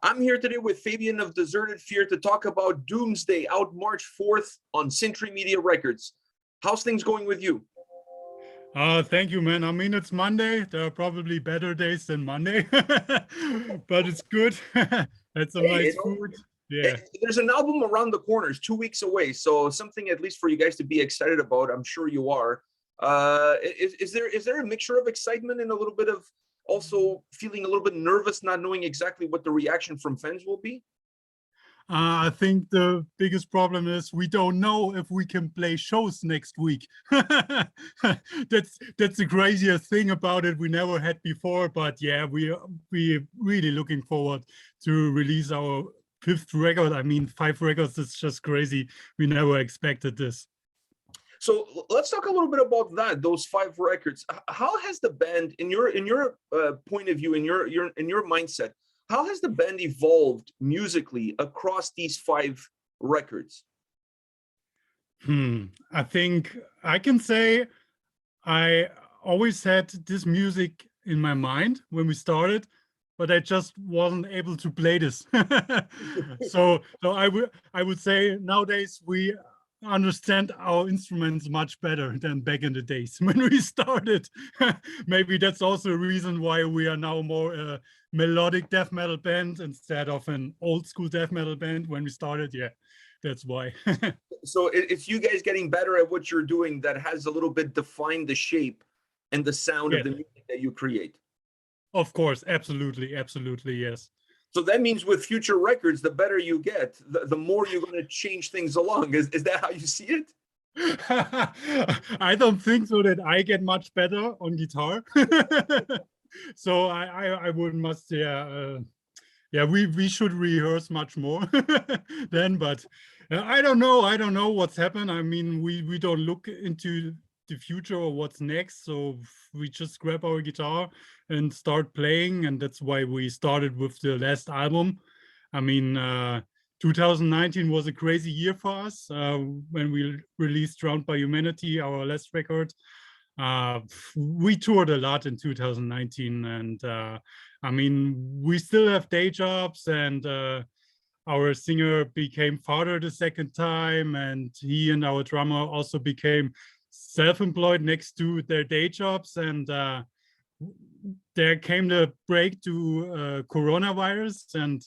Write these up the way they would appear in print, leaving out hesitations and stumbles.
I'm here today with Fabian of Deserted Fear to talk about Doomsday, out March 4th on Century Media Records. How's things going with you? Thank you, man. I mean, it's Monday. There are probably better days than Monday, but it's good. Had some Hey, nice food. eh, Yeah. there's an album around the corner. It's 2 weeks away, so something at least for you guys to be excited about. I'm sure you are. Is there a mixture of excitement and a little bit of also feeling a little bit nervous, not knowing exactly what the reaction from fans will be? I think the biggest problem is we don't know if we can play shows next week. That's the craziest thing about it we never had before. But yeah, we really looking forward to release our fifth record. I mean, 5 records is just crazy. We never expected this. So let's talk a little bit about that. Those 5 records. How has the band, in your point of view, in your mindset, how has the band evolved musically across these 5 records? I think I can say I always had this music in my mind when we started, but I just wasn't able to play this. So I would say nowadays we understand our instruments much better than back in the days when we started. Maybe that's also a reason why we are now more a melodic death metal band instead of an old school death metal band when we started. Yeah, that's why. So it's you guys getting better at what you're doing that has a little bit defined the shape and the sound of Yeah, the music that you create. of course, absolutely, absolutely, yes. So that means with future records, the better you get, the more you're going to change things along. Is that how you see it? I don't think so that I get much better on guitar. So I would must yeah, we should rehearse much more then, but I don't know what's happened. I mean, we don't look into the future or what's next, so we just grab our guitar and start playing, and that's why we started with the last album. I mean, 2019 was a crazy year for us when we released Drowned by Humanity, our last record. uh, we toured a lot in 2019, and I mean, we still have day jobs, and our singer became father the second time, and he and our drummer also became self-employed next to their day jobs, and there came the break to coronavirus, and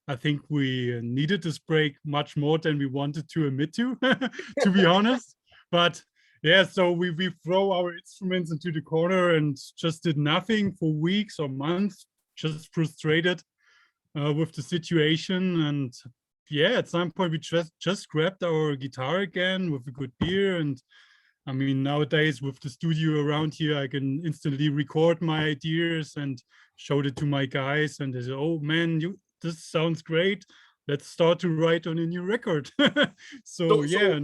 I think we needed this break much more than we wanted to admit to, to be honest. But yeah, so we throw our instruments into the corner and just did nothing for weeks or months, just frustrated with the situation. And yeah, at some point we just grabbed our guitar again with a good beer. And I mean, nowadays with the studio around here, I can instantly record my ideas and showed it to my guys, and they say, "Oh man, this sounds great. Let's start to write on a new record." So So yeah,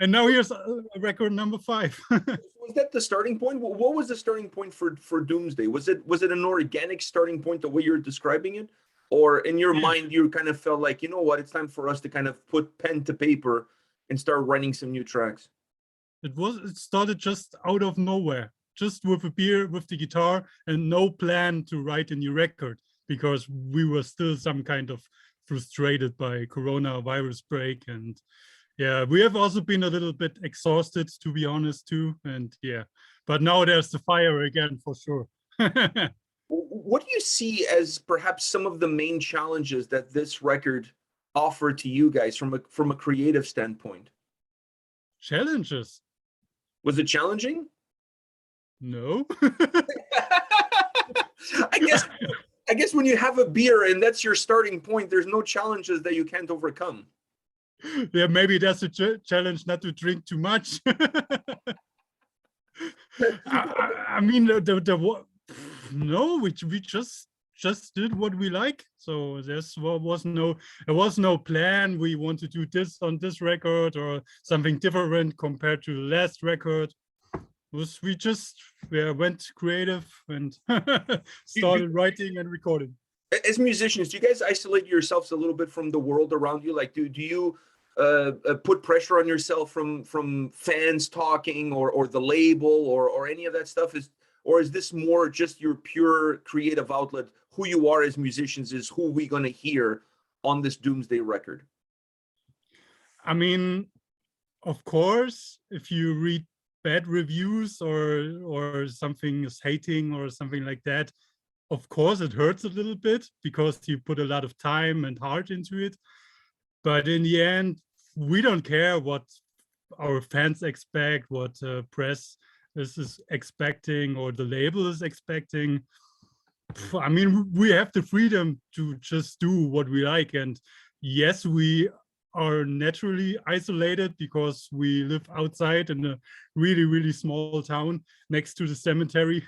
now here's record number 5. was that the starting point? What was the starting point for Doomsday? Was it an organic starting point the way you're describing it, or in your Yeah, mind you kind of felt like, you know what, it's time for us to kind of put pen to paper and start writing some new tracks? it started just out of nowhere, just with a beer, with the guitar, and no plan to write a new record because we were still some kind of frustrated by coronavirus break. And yeah, we have also been a little bit exhausted, to be honest, too. And yeah, but now there's the fire again for sure. What do you see as perhaps some of the main challenges that this record offered to you guys from a creative standpoint? Challenges? Was it challenging? No. I guess I guess when you have a beer and that's your starting point, there's no challenges that you can't overcome. Yeah, maybe that's a challenge not to drink too much. I mean, no, we just did what we like. So there was no plan. We want to do this on this record or something different compared to the last record. We just went creative and started writing and recording. As musicians, do you guys isolate yourselves a little bit from the world around you? Like, do you put pressure on yourself from fans talking or the label or any of that stuff? Or is this more just your pure creative outlet? who you are as musicians is who we're going to hear on this Doomsday record? I mean, of course, if you read bad reviews or something is hating or something like that, of course it hurts a little bit because you put a lot of time and heart into it. But in the end, we don't care what our fans expect, what press is expecting or the label is expecting. I mean, we have the freedom to just do what we like. And yes, we are naturally isolated because we live outside in a really, really small town next to the cemetery.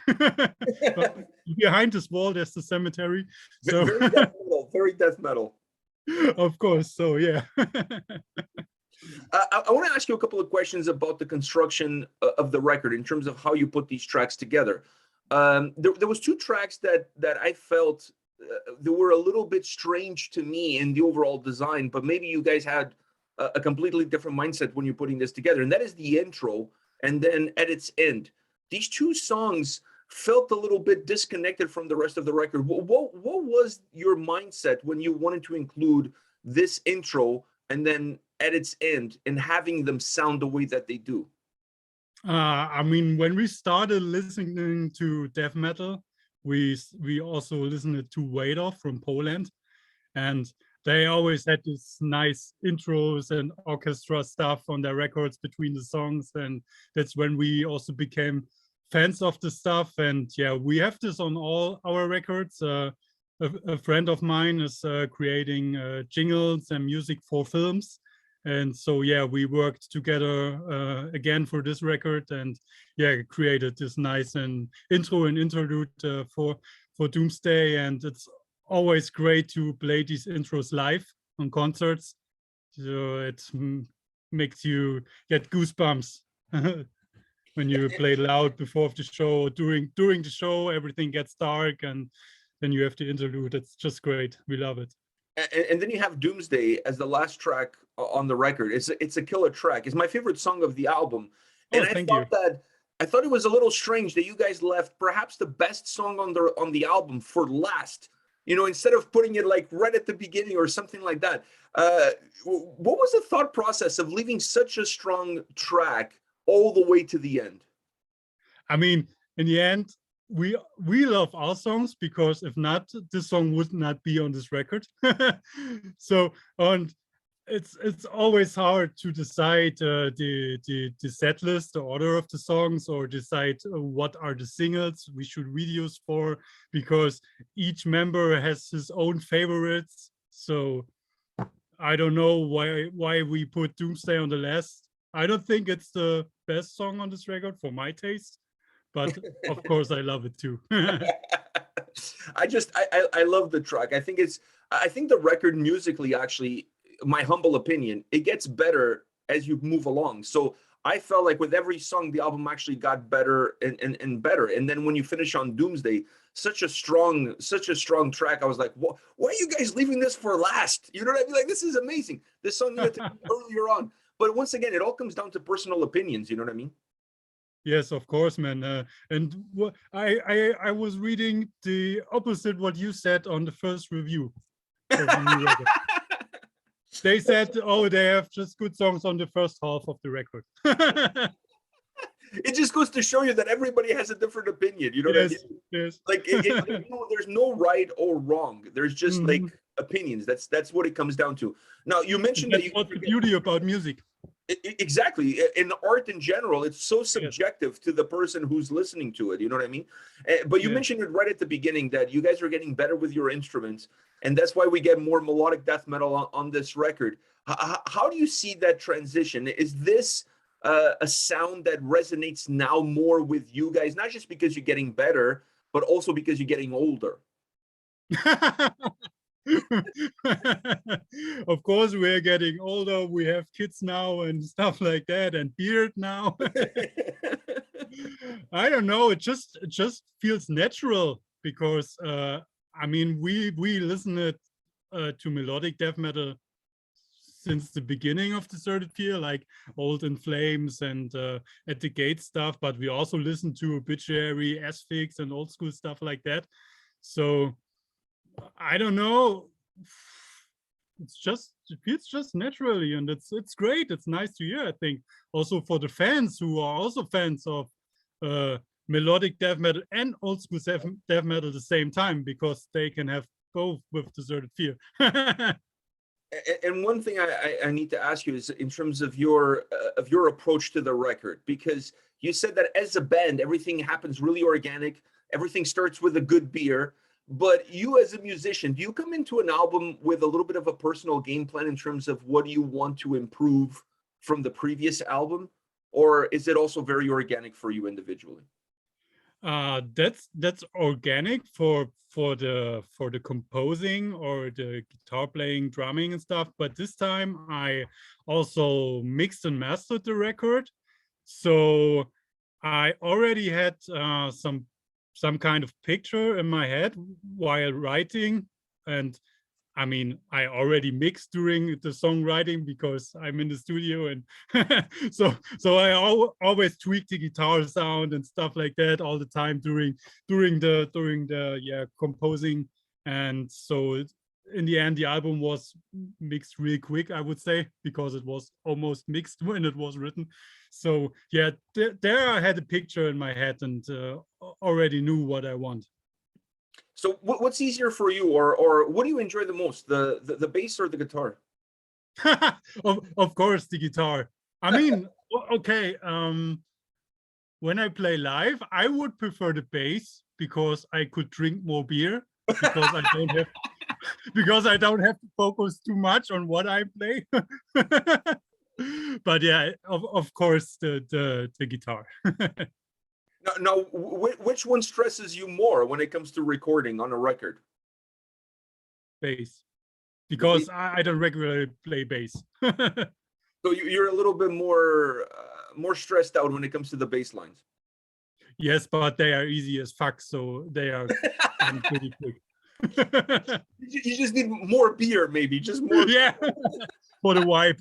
But behind this wall, there's the cemetery. So Very death metal, very death metal. Of course, so yeah. I want to ask you a couple of questions about the construction of the record in terms of how you put these tracks together. There was two tracks that I felt they were a little bit strange to me in the overall design, but maybe you guys had a completely different mindset when you're putting this together, and that is the intro and then At Its End. These two songs felt a little bit disconnected from the rest of the record. What was your mindset when you wanted to include this intro and then At Its End and having them sound the way that they do? I mean, when we started listening to death metal, we also listened to Wader from Poland, and they always had this nice intros and orchestra stuff on their records between the songs, and that's when we also became fans of the stuff. And yeah, we have this on all our records. A friend of mine is creating jingles and music for films. And so, yeah, we worked together again for this record, and yeah, created this nice intro and interlude for Doomsday. And it's always great to play these intros live on concerts. So it makes you get goosebumps when you play loud before the show. During the show, everything gets dark, and then you have the interlude. It's just great. We love it. And then you have Doomsday as the last track on the record. It's a killer track. It's my favorite song of the album. And thank you. I thought it was a little strange that you guys left perhaps the best song on the album for last. You know, instead of putting it like right at the beginning or something like that. What was the thought process of leaving such a strong track all the way to the end? I mean, in the end, we love our songs, because if not, this song would not be on this record. So, and it's always hard to decide the set list, the order of the songs, or decide what are the singles we should videos for, because each member has his own favorites. So I don't know why we put Doomsday on the last. I don't think it's the best song on this record for my taste, but of course I love it too. I love the track. I think the record musically, actually, my humble opinion, it gets better as you move along. So I felt like with every song, the album actually got better and better. And then when you finish on Doomsday, such a strong track, I was like, why are you guys leaving this for last? You know what I mean? Like, this is amazing. This song needed to be earlier on. But once again, it all comes down to personal opinions. You know what I mean? Yes, of course, man. And I was reading the opposite what you said on the first review of the new record. They said, oh, they have just good songs on the first half of the record. It just goes to show you that everybody has a different opinion. You know what I mean? Yes. Like, there's no right or wrong. There's just like opinions. That's what it comes down to. Now, you mentioned that's what's the beauty about music. Exactly. In art in general, it's so subjective to the person who's listening to it. You know what I mean? But you mentioned it right at the beginning that you guys are getting better with your instruments, and that's why we get more melodic death metal on this record. How do you see that transition? Is this a sound that resonates now more with you guys, not just because you're getting better, but also because you're getting older? Of course, we're getting older. We have kids now and stuff like that, and beard now. I don't know. It just feels natural, because I mean, we listen to melodic death metal since the beginning of the Deserted Fear, like Old in Flames and At the Gate stuff. But we also listen to Obituary, Asphyx, and old school stuff like that. So I don't know. It feels just naturally, and it's great. It's nice to hear. I think also for the fans who are also fans of uh, melodic death metal and old school death metal at the same time, because they can have both with Deserted Fear. And one thing I need to ask you is in terms of your approach to the record, because you said that as a band, everything happens really organic. Everything starts with a good beer. But you as a musician, do you come into an album with a little bit of a personal game plan in terms of what do you want to improve from the previous album? Or is it also very organic for you individually? That's organic for the composing or the guitar playing, drumming and stuff. But this time I also mixed and mastered the record, so I already had some kind of picture in my head while writing. And I mean, I already mixed during the songwriting because I'm in the studio, and so I always tweak the guitar sound and stuff like that all the time during the composing. And so in the end, the album was mixed really quick, I would say, because it was almost mixed when it was written. So yeah, there I had a picture in my head and already knew what I want. So what's easier for you, or what do you enjoy the most, the bass or the guitar? Of course, the guitar. I mean, okay, when I play live, I would prefer the bass because I could drink more beer, because I don't have to focus too much on what I play. But yeah, of course, the guitar. Now, which one stresses you more when it comes to recording on a record? Bass, because I don't regularly play bass. So you're a little bit more stressed out when it comes to the bass lines. Yes, but they are easy as fuck, so they are pretty quick. You just need more beer, maybe, just more. Yeah, for the wipe.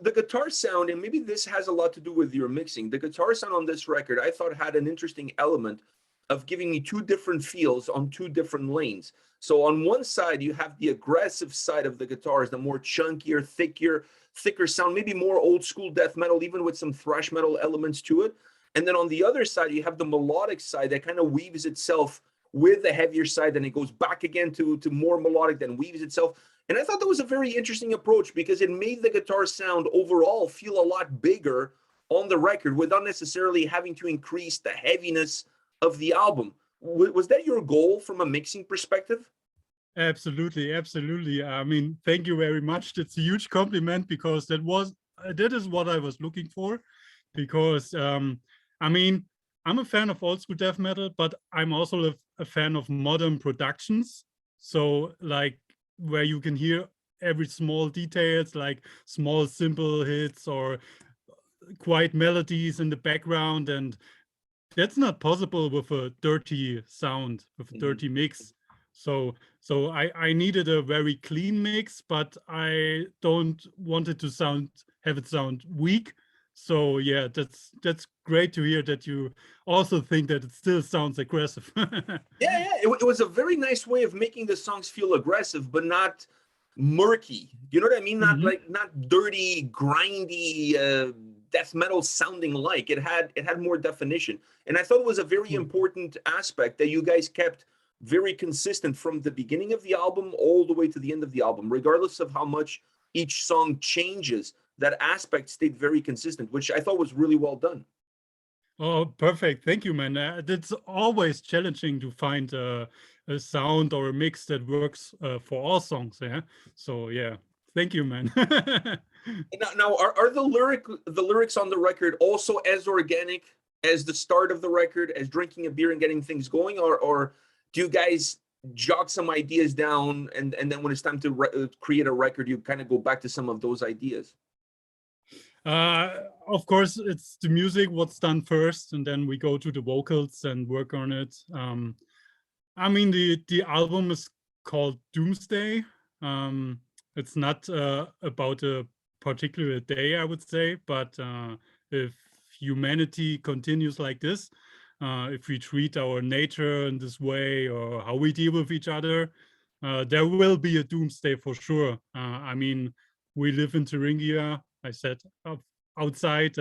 The guitar sound, and maybe this has a lot to do with your mixing. The guitar sound on this record, I thought, had an interesting element of giving me two different feels on two different lanes. So on one side, you have the aggressive side of the guitars, the more chunkier, thicker sound, maybe more old school death metal, even with some thrash metal elements to it. And then on the other side, you have the melodic side that kind of weaves itself with the heavier side, then it goes back again to more melodic, then weaves itself. And I thought that was a very interesting approach because it made the guitar sound overall feel a lot bigger on the record without necessarily having to increase the heaviness of the album. Was that your goal from a mixing perspective? Absolutely, absolutely. I mean, thank you very much. That's a huge compliment, because that is what I was looking for. Because I mean, I'm a fan of old school death metal, but I'm also a fan of modern productions. So like where you can hear every small details, like small simple hits or quiet melodies in the background, and that's not possible with a dirty sound, with a dirty mix. So I needed a very clean mix, but I don't want it to have it sound weak. So yeah, that's great to hear that you also think that it still sounds aggressive. Yeah, it was a very nice way of making the songs feel aggressive, but not murky. You know what I mean? Not dirty, grindy, death metal sounding like. It had more definition. And I thought it was a very important aspect that you guys kept very consistent from the beginning of the album all the way to the end of the album, regardless of how much each song changes. That aspect stayed very consistent, which I thought was really well done. Oh, perfect. Thank you, man. It's always challenging to find a sound or a mix that works for all songs. Yeah. So yeah, thank you, man. Now are the lyrics on the record also as organic as the start of the record, as drinking a beer and getting things going, or do you guys jot some ideas down and then when it's time to create a record, you kind of go back to some of those ideas? Of course, it's the music, what's done first, and then we go to the vocals and work on it. I mean, the album is called Doomsday. It's not about a particular day, I would say, but if humanity continues like this, if we treat our nature in this way, or how we deal with each other, there will be a doomsday for sure. I mean, we live in Thuringia. I said outside.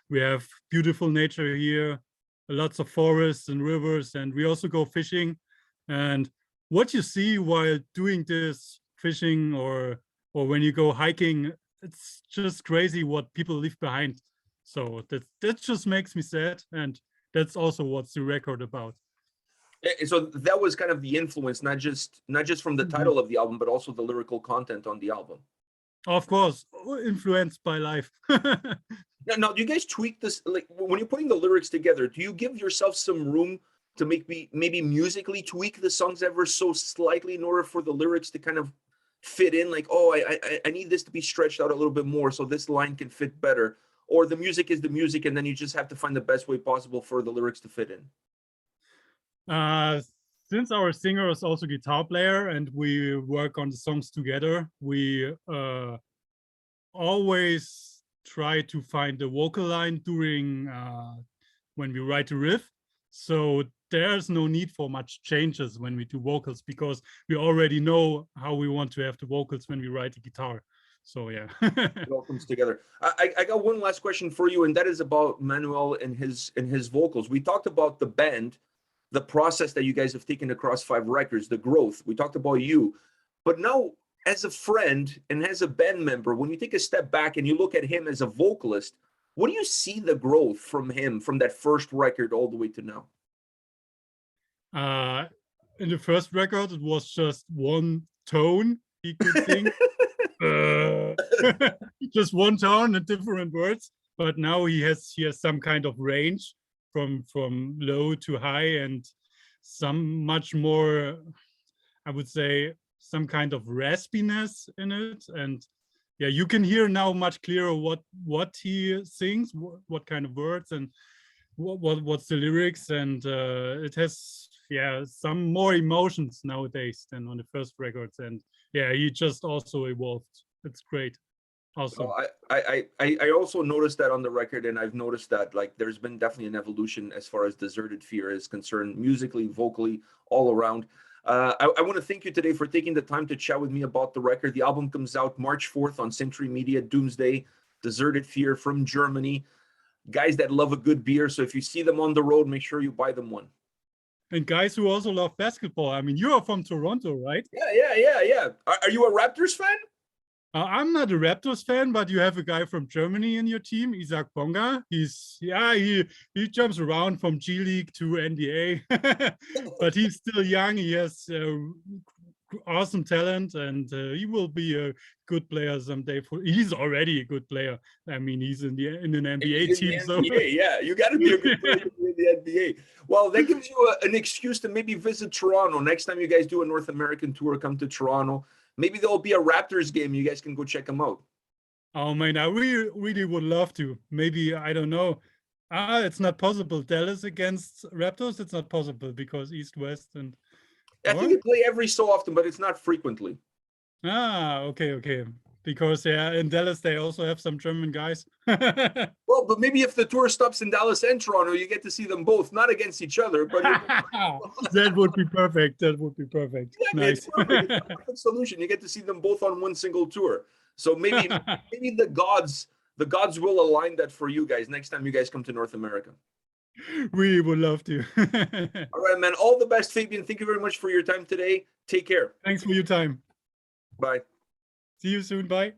We have beautiful nature here, lots of forests and rivers, and we also go fishing. And what you see while doing this fishing, or when you go hiking, it's just crazy what people leave behind. So that just makes me sad, and that's also what's the record about. So that was kind of the influence, not just from the title of the album, but also the lyrical content on the album. Of course, influenced by life. Now, do you guys tweak this? Like when you're putting the lyrics together, do you give yourself some room to maybe musically tweak the songs ever so slightly in order for the lyrics to kind of fit in? Like, oh, I need this to be stretched out a little bit more so this line can fit better. Or the music is the music, and then you just have to find the best way possible for the lyrics to fit in. Since our singer is also guitar player and we work on the songs together, we always try to find the vocal line during when we write a riff. So there's no need for much changes when we do vocals, because we already know how we want to have the vocals when we write the guitar. So yeah. It all comes together. I got one last question for you, and that is about Manuel and his vocals. We talked about the band, the process that you guys have taken across 5 records, the growth. We talked about you, but now as a friend and as a band member, when you take a step back and you look at him as a vocalist, what do you see the growth from him from that first record all the way to now? In the first record, it was just one tone he could sing. Just one tone and different words, but now he has some kind of range from low to high, and some much more, I would say, some kind of raspiness in it. And yeah, you can hear now much clearer what he sings, what kind of words, and what's the lyrics, and it has some more emotions nowadays than on the first records. And yeah, he just also evolved. It's great. Awesome. I also noticed that on the record, and I've noticed that like there's been definitely an evolution as far as Deserted Fear is concerned, musically, vocally, all around. I want to thank you today for taking the time to chat with me about the record. The album comes out March 4th on Century Media, Doomsday, Deserted Fear from Germany. Guys that love a good beer, so if you see them on the road, make sure you buy them one. And guys who also love basketball. I mean, you are from Toronto, right? Yeah. Are you a Raptors fan? I'm not a Raptors fan, but you have a guy from Germany in your team, Isaac Bonga. He jumps around from G League to NBA, but he's still young. He has awesome talent, and he will be a good player someday. He's already a good player. I mean, he's in an NBA team. So yeah, you got to be a good player in the NBA. Well, that gives you an excuse to maybe visit Toronto next time you guys do a North American tour. Come to Toronto. Maybe there'll be a Raptors game. You guys can go check them out. Oh man, I really would love to. Maybe, I don't know. It's not possible. Dallas against Raptors, it's not possible because East-West and. I think they play every so often, but it's not frequently. Okay. Because in Dallas they also have some German guys. Well, but maybe if the tour stops in Dallas and Toronto, you get to see them both, not against each other, but that would be perfect. That would be perfect. Yeah, nice. It's perfect. It's a perfect solution. You get to see them both on one single tour. So maybe the gods will align that for you guys next time you guys come to North America. We would love to. All right, man. All the best, Fabian. Thank you very much for your time today. Take care. Thanks for your time. Bye. See you soon. Bye.